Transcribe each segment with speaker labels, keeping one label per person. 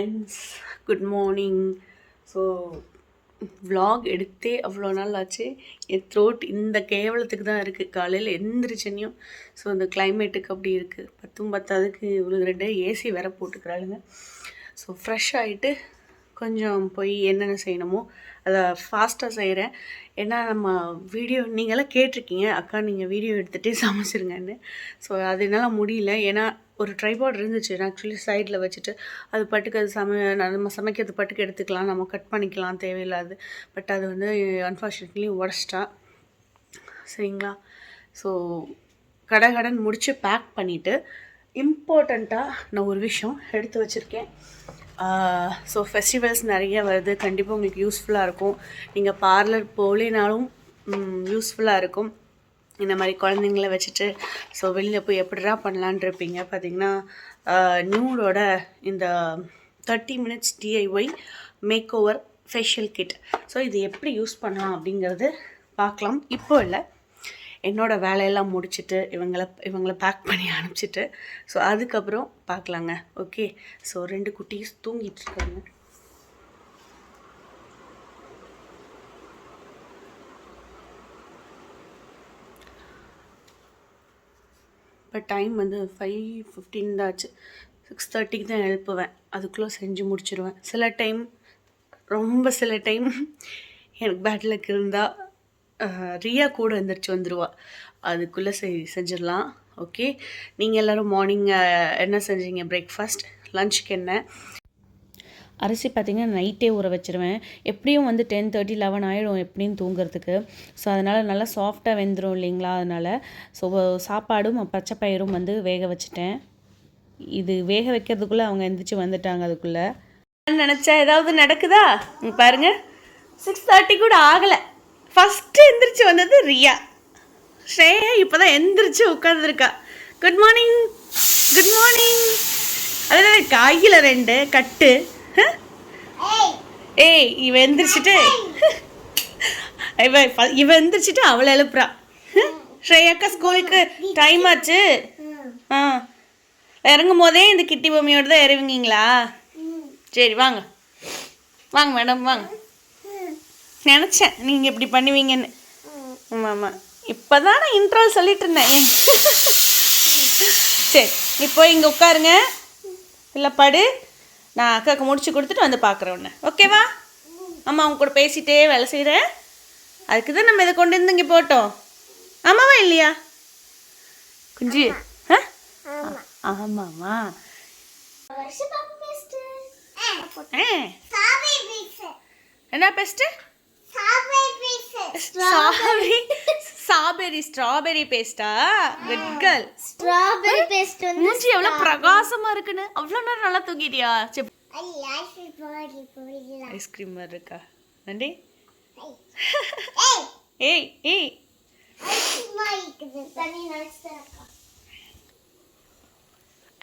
Speaker 1: Friends, good morning. So vlog எடுத்தே அவ்வளோ நாள் ஆச்சு. என் த்ரோட் இந்த கேவலத்துக்கு தான் இருக்குது. காலையில் எந்திரிச்சனையும் ஸோ இந்த கிளைமேட்டுக்கு அப்படி இருக்குது. பத்தாதுக்கு இவ்வளோ 2 ஏசி வேற போட்டுக்கிறாளுங்க. ஸோ ஃப்ரெஷ் ஆகிட்டு கொஞ்சம் போய் என்னென்ன செய்யணுமோ அதை ஃபாஸ்ட்டாக செய்கிறேன். ஏன்னா நம்ம வீடியோ நீங்களாம் கேட்டிருக்கீங்க, அக்கா நீங்கள் வீடியோ எடுத்துகிட்டே சமைச்சிருங்கன்னு. ஸோ அது என்னால் முடியல. ஏன்னா ஒரு ட்ரைபாட் இருந்துச்சு, நான் ஆக்சுவலி சைடில் வச்சுட்டு அது பாட்டுக்கு அது நம்ம சமைக்கிறது பாட்டுக்கு எடுத்துக்கலாம், நம்ம கட் பண்ணிக்கலாம், தேவையில்லாது. பட் அது வந்து அன்ஃபார்ச்சுனேட்லி உடச்சிட்டா. சரிங்களா? ஸோ கடன் முடித்து பேக் பண்ணிவிட்டு இம்பார்ட்டண்ட்டாக நான் ஒரு விஷயம் எடுத்து வச்சுருக்கேன். ஸோ ஃபெஸ்டிவல்ஸ் நிறைய வருது, கண்டிப்பாக உங்களுக்கு யூஸ்ஃபுல்லாக இருக்கும். நீங்கள் பார்லர் போகலினாலும் யூஸ்ஃபுல்லாக இருக்கும். இந்த மாதிரி குழந்தைங்கள வச்சுட்டு ஸோ வெளியில் போய் எப்படிடா பண்ணலான் இருப்பீங்க. பார்த்திங்கன்னா நியூடோட இந்த 30 minutes DIY makeover facial kit. So இது எப்படி யூஸ் பண்ணலாம் அப்படிங்கிறது பார்க்கலாம். இப்போ இல்லை, என்னோடய வேலையெல்லாம் முடிச்சுட்டு இவங்களை பேக் பண்ணி அனுப்பிச்சிட்டு ஸோ அதுக்கப்புறம் பார்க்கலாங்க. ஓகே. ஸோ 2 குட்டீஸ் தூங்கிட்டுருக்காங்க. இப்போ டைம் வந்து 5:15 தான் ஆச்சு. 6:30க்கு தான் எழுப்புவேன். அதுக்குள்ளே செஞ்சு முடிச்சிடுவேன். சில டைம் எனக்கு பேட் லக் இருந்தால் ரியா கூட எந்திரிச்சு வந்துடுவா. அதுக்குள்ளே செஞ்சிடலாம். ஓகே. நீங்கள் எல்லோரும் மார்னிங் என்ன செஞ்சீங்க? பிரேக்ஃபாஸ்ட், லஞ்சுக்கு என்ன?
Speaker 2: அரிசி பார்த்திங்கன்னா நைட்டே ஊற வச்சுருவேன். எப்படியும் வந்து 10:30, 11 ஆகிடும் எப்படியும் தூங்குறதுக்கு. ஸோ அதனால் நல்லா சாஃப்டாக வெந்துடும் இல்லைங்களா? அதனால் ஸோ சாப்பாடும் பச்சை பயிரும் வந்து வேக வச்சுட்டேன். இது வேக வைக்கிறதுக்குள்ளே அவங்க எந்திரிச்சு வந்துட்டாங்க. அதுக்குள்ளே
Speaker 1: நினச்சா ஏதாவது நடக்குதா? பாருங்கள், 6:30 கூட ஆகலை. ஃபஸ்ட்டு எந்திரிச்சு வந்தது ரியா. ஸ்ரேயா இப்போ தான் எந்திரிச்சு உட்காந்துருக்கா. Good morning, good morning. அதில் கையில் 2 கட்டு. ஏய், இவ எந்திரிச்சிட்டு அவளை எழுப்புறா. ஸ்ரேயாக்கா ஸ்கூலுக்கு டைம் ஆச்சு. இறங்கும் போதே இந்த கிட்டி பொம்மையோடு தான் இறங்குவீங்களா? சரி, வாங்க வாங்க மேடம், வாங்க. நினச்சேன் நீங்கள் இப்படி பண்ணுவீங்கன்னு. ஆமாம், இப்போ தான் நான் இன்ட்ரோல் சொல்லிட்டு இருந்தேன். சரி, இப்போ இங்கே உட்காருங்க, இல்லை படு. நான் அக்காவுக்கு முடிச்சு கொடுத்துட்டு வந்து பார்க்குறேன் ஒன்று. ஓகேவா? ஆமாம், அவங்க கூட பேசிகிட்டே வேலை செய்கிறேன். அதுக்கு தான் நம்ம இதை கொண்டு வந்து இங்கே போட்டோம். ஆமாவா இல்லையா குஞ்சு? ஆமாம்மா. என்ன பெஸ்ட்டு? ஸ்ட்ராபெரி பேஸ்டா? Good girl.
Speaker 3: ஸ்ட்ராபெரி பேஸ்ட் வந்து
Speaker 1: மூஞ்சி எவ்வளவு பிரகாசமா இருக்குன்னு. அவ்வளவு நேரம் நல்லா தூங்கிட்டியா? ஐஸ்கிரீம் மாதிரி இருக்கா? நன்றி. ஏய் ஏய்,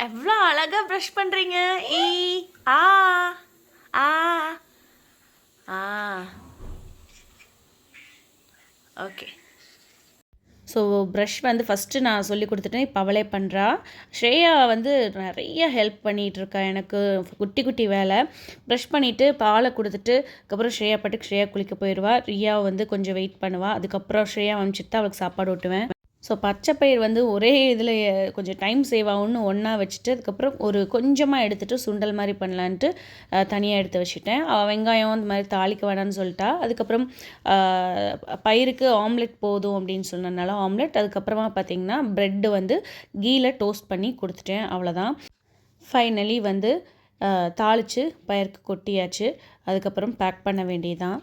Speaker 1: எவ்வளோ அழகா ப்ரஷ் பண்றீங்க. ஏய், ஆ ஆ ஆ. ஓகே.
Speaker 2: ஸோ ப்ரஷ் வந்து ஃபஸ்ட்டு நான் சொல்லி கொடுத்துட்டேன். இப்போ அவளே பண்ணுறா. ஸ்ரேயா வந்து நிறைய ஹெல்ப் பண்ணிகிட்ருக்கா எனக்கு. குட்டி குட்டி வேலை. ப்ரஷ் பண்ணிவிட்டு பாலை கொடுத்துட்டு அதுக்கப்புறம் ஸ்ரேயா பாட்டுக்கு ஸ்ரேயா குளிக்க போயிடுவா. ரியா வந்து கொஞ்சம் வெயிட் பண்ணுவாள். அதுக்கப்புறம் ஸ்ரேயா அனுப்பிச்சிட்டு தான் அவளுக்கு சாப்பாடு ஊட்டுவேன். ஸோ பச்சை பயிர் வந்து ஒரே இதில் கொஞ்சம் டைம் சேவ் ஆகும்னு ஒன்றா வச்சுட்டு அதுக்கப்புறம் ஒரு கொஞ்சமாக எடுத்துகிட்டு சுண்டல் மாதிரி பண்ணலான்ட்டு தனியாக எடுத்து வச்சுட்டேன். வெங்காயம் இந்த மாதிரி தாளிக்க வேணான்னு சொல்லிட்டா. அதுக்கப்புறம் பயிருக்கு ஆம்லெட் போதும் அப்படின்னு சொன்னதுனால ஆம்லெட். அதுக்கப்புறமா பார்த்திங்கன்னா ப்ரெட்டு வந்து கீயில் டோஸ்ட் பண்ணி கொடுத்துட்டேன். அவ்வளோதான். ஃபைனலி வந்து தாளித்து பயிருக்கு கொட்டியாச்சு. அதுக்கப்புறம் பேக் பண்ண வேண்டியதான்.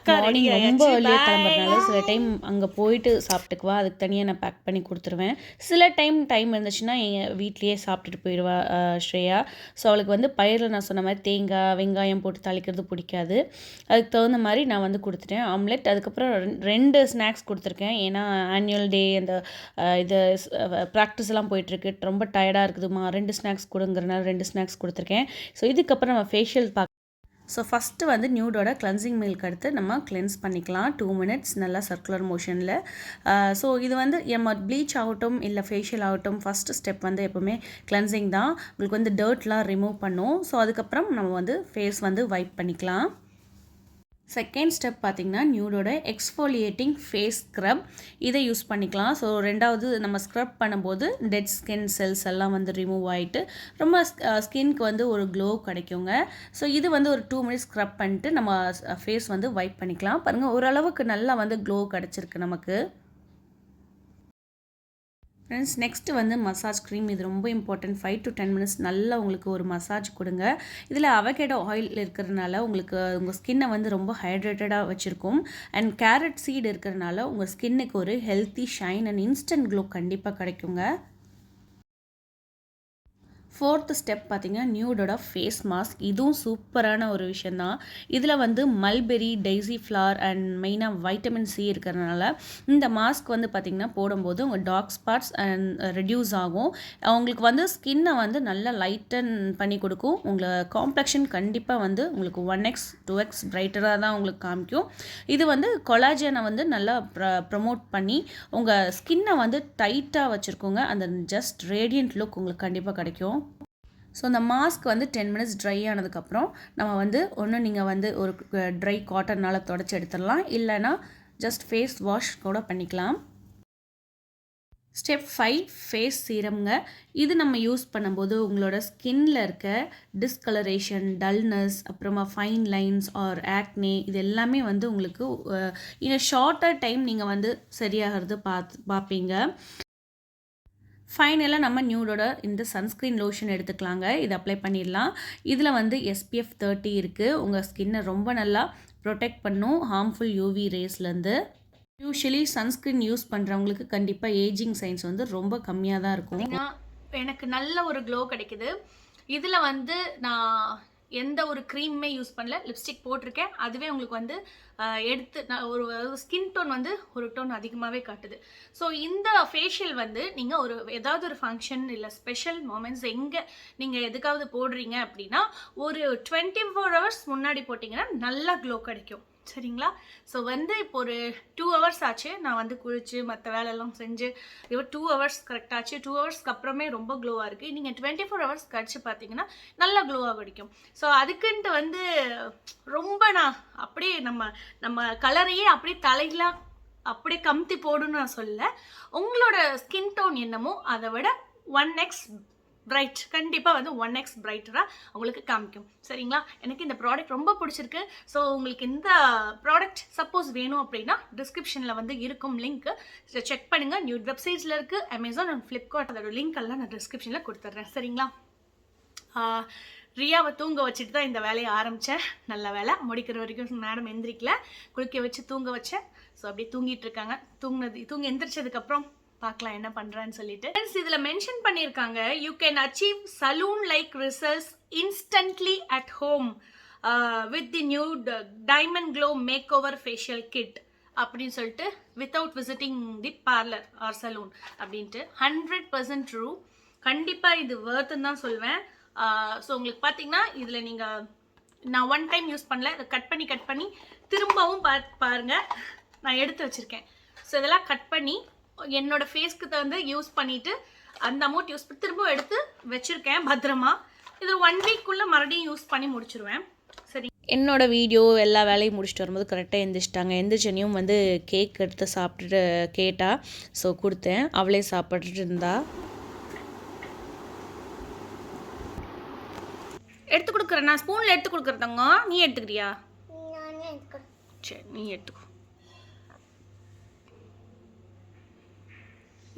Speaker 2: மார்னிங் ரொம்ப ஏர்லியாக கிளம்புறதுனால சில டைம் அங்கே போயிட்டு சாப்பிட்டுக்குவா. அதுக்கு தனியாக நான் பேக் பண்ணி கொடுத்துருவேன். சில டைம் இருந்துச்சுன்னா எங்கள் வீட்லேயே சாப்பிட்டுட்டு போயிடுவா ஸ்ரேயா. ஸோ அவளுக்கு வந்து பயிரில் நான் சொன்ன மாதிரி தேங்காய் வெங்காயம் போட்டு தாளிக்கிறது பிடிக்காது. அதுக்கு தகுந்த மாதிரி நான் வந்து கொடுத்துட்டேன் ஆம்லெட். அதுக்கப்புறம் 2 ஸ்நாக்ஸ் கொடுத்துருக்கேன். ஏன்னா ஆனுவல் டே அந்த இது ப்ராக்டிஸ் எல்லாம் போயிட்டுருக்கு. ரொம்ப டயர்டாக இருக்குதுமா, 2 ஸ்நாக்ஸ் கொடுங்கிறனால 2 ஸ்நாக்ஸ் கொடுத்துருக்கேன். ஸோ இதுக்கப்புறம் நம்ம ஃபேஷியல் ஸோ ஃபஸ்ட்டு வந்து நியூடோட கிளென்சிங் மில்க் எடுத்து நம்ம கிளென்ஸ் பண்ணிக்கலாம் 2 minutes நல்லா சர்க்குலர் மோஷனில். ஸோ இது வந்து நம்ம ப்ளீச் ஆகட்டும் இல்லை ஃபேஷியல் ஆகட்டும் ஃபஸ்ட்டு ஸ்டெப் வந்து எப்போவுமே கிளென்சிங் தான். உங்களுக்கு வந்து டர்ட்லாம் ரிமூவ் பண்ணும். ஸோ அதுக்கப்புறம் நம்ம வந்து ஃபேஸ் வந்து வைப் பண்ணிக்கலாம். செகண்ட் ஸ்டெப் பார்த்திங்கன்னா நியூடோட எக்ஸ்ஃபோலியேட்டிங் ஃபேஸ் ஸ்க்ரப் இதை யூஸ் பண்ணிக்கலாம். ஸோ ரெண்டாவது நம்ம ஸ்க்ரப் பண்ணும்போது டெட் ஸ்கின் செல்ஸ் எல்லாம் வந்து ரிமூவ் ஆகிட்டு ரொம்ப ஸ்கின்க்கு வந்து ஒரு க்ளோ கிடைக்குங்க. ஸோ இது வந்து ஒரு 2 minutes ஸ்க்ரப் பண்ணிட்டு நம்ம ஃபேஸ் வந்து வைப் பண்ணிக்கலாம். பாருங்கள் ஓரளவுக்கு நல்லா வந்து க்ளோ கிடச்சிருக்கு நமக்கு. ஃப்ரெண்ட்ஸ் நெக்ஸ்ட்டு வந்து மசாஜ் க்ரீம். இது ரொம்ப இம்பார்ட்டன்ட். 5 to 10 minutes நல்லா உங்களுக்கு ஒரு மசாஜ் கொடுங்க. இதில் அவகேடோ ஆயில் இருக்கிறதுனால உங்களுக்கு உங்கள் ஸ்கின்னை வந்து ரொம்ப ஹைட்ரேட்டடாக வச்சுருக்கும். அண்ட் கேரட் சீடு இருக்கிறதுனால உங்கள் ஸ்கின்னுக்கு ஒரு healthy shine and instant glow கண்டிப்பாக கிடைக்குங்க. ஃபோர்த்து ஸ்டெப் பார்த்திங்கன்னா நியூடோட ஃபேஸ் மாஸ்க். இதுவும் சூப்பரான ஒரு விஷயந்தான். இதில் வந்து மல்பெரி, டெய்ஸி ஃப்ளார் அண்ட் மெயினாக வைட்டமின் சி இருக்கிறதுனால இந்த மாஸ்க் வந்து பார்த்திங்கன்னா போடும்போது உங்கள் டார்க் ஸ்பாட்ஸ் அண்ட் ரெடியூஸ் ஆகும். உங்களுக்கு வந்து ஸ்கின்னை வந்து நல்லா லைட்டன் பண்ணி கொடுக்கும். உங்களை காம்ப்ளெக்ஷன் கண்டிப்பாக வந்து உங்களுக்கு 1x 2x பிரைட்டராக தான் உங்களுக்கு காமிக்கும். இது வந்து கொலாஜனை வந்து நல்லா ப்ரமோட் பண்ணி உங்கள் ஸ்கின்னை வந்து டைட்டாக வச்சுருக்கோங்க. அந்த ஜஸ்ட் ரேடியன்ட் லுக் உங்களுக்கு கண்டிப்பாக கிடைக்கும். ஸோ இந்த மாஸ்க் வந்து 10 minutes ட்ரை ஆனதுக்கப்புறம் நம்ம வந்து ஒன்று நீங்கள் வந்து ஒரு ட்ரை காட்டனால் தொடச்சி எடுத்துடலாம், இல்லைனா ஜஸ்ட் ஃபேஸ் வாஷ் கூட பண்ணிக்கலாம். ஸ்டெப் 5 ஃபேஸ் சீரம்ங்க. இது நம்ம யூஸ் பண்ணும்போது உங்களோட ஸ்கின்னில் இருக்க டிஸ்கலரேஷன், டல்னஸ், அப்புறமா ஃபைன் லைன்ஸ் ஆர் ஆக்னே இது எல்லாமே வந்து உங்களுக்கு இன்னும் ஷார்ட்டர் டைம் நீங்கள் வந்து சரியாகிறது பார்ப்பீங்க. ஃபைனலாக நம்ம நியூடோட இந்த சன்ஸ்க்ரீன் லோஷன் எடுத்துக்கலாங்க. இது அப்ளை பண்ணிடலாம். இதில் வந்து SPF 30 இருக்குது. உங்கள் ஸ்கின்னை ரொம்ப நல்லா ப்ரொடெக்ட் பண்ணும் ஹார்ம்ஃபுல் UV ரேஸ்லேருந்து. யூஸ்வலி சன்ஸ்க்ரீன் யூஸ் பண்ணுறவங்களுக்கு கண்டிப்பாக ஏஜிங் சைன்ஸ் வந்து ரொம்ப கம்மியாக தான் இருக்கும்.
Speaker 1: எனக்கு நல்ல ஒரு க்ளோ கிடைக்குது. இதில் வந்து நான் எந்த ஒரு க்ரீமுமே யூஸ் பண்ணல, லிப்ஸ்டிக் போட்டிருக்கேன். அதுவே உங்களுக்கு வந்து எடுத்து நான் ஒரு ஸ்கின் டோன் வந்து ஒரு டோன் அதிகமாகவே காட்டுது. ஸோ இந்த ஃபேஷியல் வந்து நீங்கள் ஒரு ஏதாவது ஒரு ஃபங்க்ஷன் இல்லை ஸ்பெஷல் மூமெண்ட்ஸ் எங்கே நீங்கள் எதுக்காவது போடுறீங்க அப்படின்னா ஒரு 24 hours முன்னாடி போட்டிங்கன்னா நல்லா க்ளோ கிடைக்கும். சரிங்களா? ஸோ வந்து இப்போ ஒரு 2 hours ஆச்சு நான் வந்து குளிச்சு மற்ற வேலையெல்லாம் செஞ்சு இப்போ 2 hours கரெக்டாச்சு. 2 ஹவர்ஸ்க்கு அப்புறமே ரொம்ப க்ளோவாக இருக்குது. நீங்கள் 24 hours கழிச்சு பார்த்தீங்கன்னா நல்லா க்ளோவாக கிடைக்கும். ஸோ அதுக்குன்ட்டு வந்து ரொம்ப நான் அப்படியே நம்ம கலரையே அப்படியே தலையெல்லாம் அப்படியே கமுத்தி போடணும்னு நான் சொல்ல. உங்களோட ஸ்கின் டோன் என்னமோ அதை விட 1x பிரைட் கண்டிப்பாக வந்து 1x பிரைட்டராக உங்களுக்கு காமிக்கும். சரிங்களா? எனக்கு இந்த ப்ராடக்ட் ரொம்ப பிடிச்சிருக்கு. ஸோ உங்களுக்கு இந்த ப்ராடக்ட் சப்போஸ் வேணும் அப்படின்னா டிஸ்கிரிப்ஷனில் வந்து இருக்கும் லிங்க்கு செக் பண்ணுங்கள். நியூட் வெப்சைட்ஸில் இருக்குது, அமேசான் அண்ட் ஃப்ளிப்கார்ட். அதோட லிங்க் எல்லாம் நான் டிஸ்கிரிப்ஷனில் கொடுத்துட்றேன். சரிங்களா? ரியாவை தூங்க வச்சுட்டு தான் இந்த வேலையை ஆரம்பித்தேன். நல்ல வேலை முடிக்கிற வரைக்கும் மேடம் எந்திரிக்கல, குளிக்க வச்சு தூங்க வச்சேன். ஸோ அப்படியே தூங்கிட்டு இருக்காங்க. தூங்கி எந்திரிச்சதுக்கப்புறம் பார்க்கலாம் என்ன பண்ணுறான்னு சொல்லிட்டு. ஃப்ரெண்ட்ஸ் இதில் மென்ஷன் பண்ணியிருக்காங்க, you can achieve salon-like results instantly at home with the new diamond glow makeover facial kit அப்படின்னு சொல்லிட்டு வித்தவுட் விசிட்டிங் தி பார்லர் ஆர் சலூன் அப்படின்ட்டு 100% ட்ரூ. கண்டிப்பாக இது வர்த்துன்னு தான் சொல்வேன். ஸோ உங்களுக்கு பார்த்தீங்கன்னா இதில் நான் ஒன் டைம் யூஸ் பண்ணல, இதை கட் பண்ணி திரும்பவும் பாருங்கள் நான் எடுத்து வச்சுருக்கேன். ஸோ இதெல்லாம் கட் பண்ணி என்னோடய ஃபேஸ்க்கு தகுந்த யூஸ் பண்ணிவிட்டு அந்த அமௌண்ட் யூஸ் பண்ணி திரும்ப எடுத்து வச்சுருக்கேன் பத்திரமா. இது 1 வீக்குள்ளே மறுபடியும் யூஸ் பண்ணி முடிச்சிருவேன். சரி,
Speaker 2: என்னோடய வீடியோ எல்லா வேலையும் முடிச்சுட்டு வரும்போது கரெக்டாக எந்திரிச்சிட்டாங்க. எந்திரிச்சனையும் வந்து கேக் எடுத்து சாப்பிட்டுட்டு கேட்டா. ஸோ கொடுத்தேன், அவளே சாப்பிட்டுட்டு இருந்தா.
Speaker 1: எடுத்து கொடுக்குறேன், நான் ஸ்பூனில் எடுத்து கொடுக்குறதாங்க. நீ எடுத்துக்கிறியா? சரி, நீ எடுத்துக்கோ.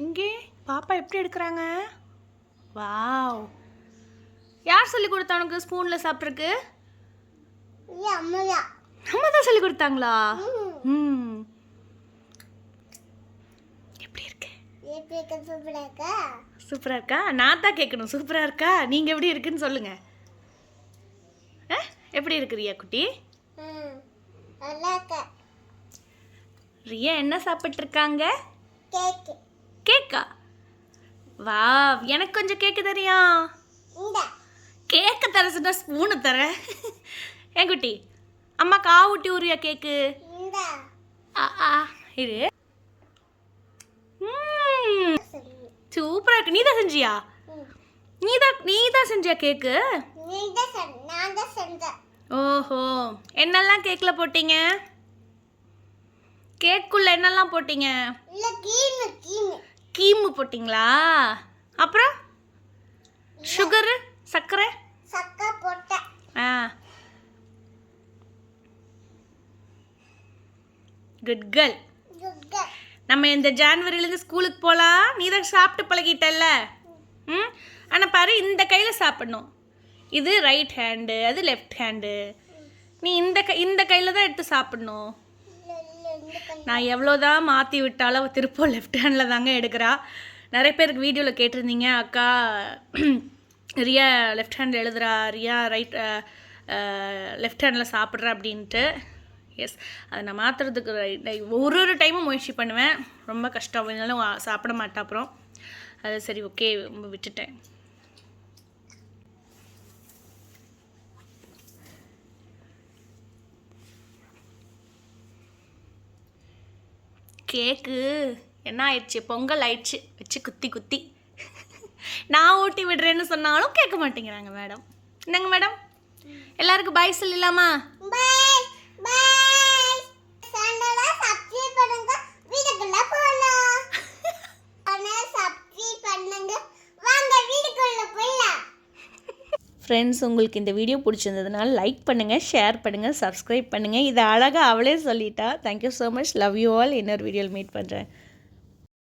Speaker 1: இங்கே பாப்பா எப்படி எடுக்கிறாங்க? வாவ், யார் சொல்லி கொடுத்தா உனக்கு ஸ்பூனில் சாப்பிட்ருக்கு? அம்மா தான் சொல்லி கொடுத்தாங்களா? எப்படி இருக்கு? சூப்பராக இருக்கா? நான் தான் கேட்கணும் சூப்பராக இருக்கா? நீங்கள் எப்படி இருக்குன்னு சொல்லுங்க. எப்படி இருக்கு ரியா குட்டி? ரியா என்ன சாப்பிட்ருக்காங்க? கேக்கா? வா, எனக்கு கொஞ்சம் கேக்கு தரியா? கேக்கு தர சொன்னா ஸ்பூனு தர.
Speaker 2: ஏன் குட்டி அம்மாக்கு ஆ ஊட்டி ஊரியா கேக்கு இரு சூப்பராக இருக்கு. நீ தான் செஞ்சியா? நீ தான் செஞ்சியா கேக்கு? ஓஹோ, என்னெல்லாம் கேக்கில் போட்டீங்க? கேக்குள்ள என்னெல்லாம் போட்டீங்க? கீமு போட்டிங்களா? அப்புறம் சுகரு சர்க்கரை
Speaker 3: போட்டேன்.
Speaker 2: ஆ குட் கேர்ள். நம்ம இந்த ஜான்வரியிலேருந்து ஸ்கூலுக்கு போகலாம். நீ தான் சாப்பிட்டு பழகிட்டல்ல. ம், ஆனால் பாரு இந்த கையில் சாப்பிடணும். இது ரைட் ஹேண்டு, அது லெஃப்ட் ஹேண்டு. நீ இந்த கையில் தான் எடுத்து சாப்பிடணும். நான் எவ்வளோதான் மாற்றி விட்டாலும் திருப்பம் லெஃப்ட் ஹேண்டில் தாங்க எடுக்கிறா. நிறைய பேருக்கு வீடியோவில் கேட்டிருந்தீங்க, அக்கா ரியா லெஃப்ட் ஹேண்ட் எழுதுறா, ரியா லெஃப்ட் ஹேண்டில் சாப்பிட்றா அப்படின்ட்டு. எஸ், அதை நான் மாற்றுறதுக்கு ஒரு டைமும் முயற்சி பண்ணுவேன். ரொம்ப கஷ்டம், இருந்தாலும் சாப்பிட மாட்டேன். அப்புறம் அது சரி ஓகே விட்டுட்டேன். கேக்கு என்ன ஆயிடுச்சு, பொங்கல் ஆயிடுச்சு வச்சு குத்தி நான் ஊட்டி விடுறேன்னு சொன்னாலும் கேட்க மாட்டேங்கிறாங்க மேடம். என்னங்க மேடம், எல்லாருக்கும் பாய் சொல்லலாமா? ஃப்ரெண்ட்ஸ், உங்களுக்கு இந்த வீடியோ பிடிச்சிருந்ததுனால லைக் பண்ணுங்கள், ஷேர் பண்ணுங்கள், சப்ஸ்கிரைப் பண்ணுங்கள். இதை அழகாக அவளே சொல்லிட்டா. Thank you so much. Love you all. இன்னொரு வீடியோவில் மீட் பண்ணுறேன்.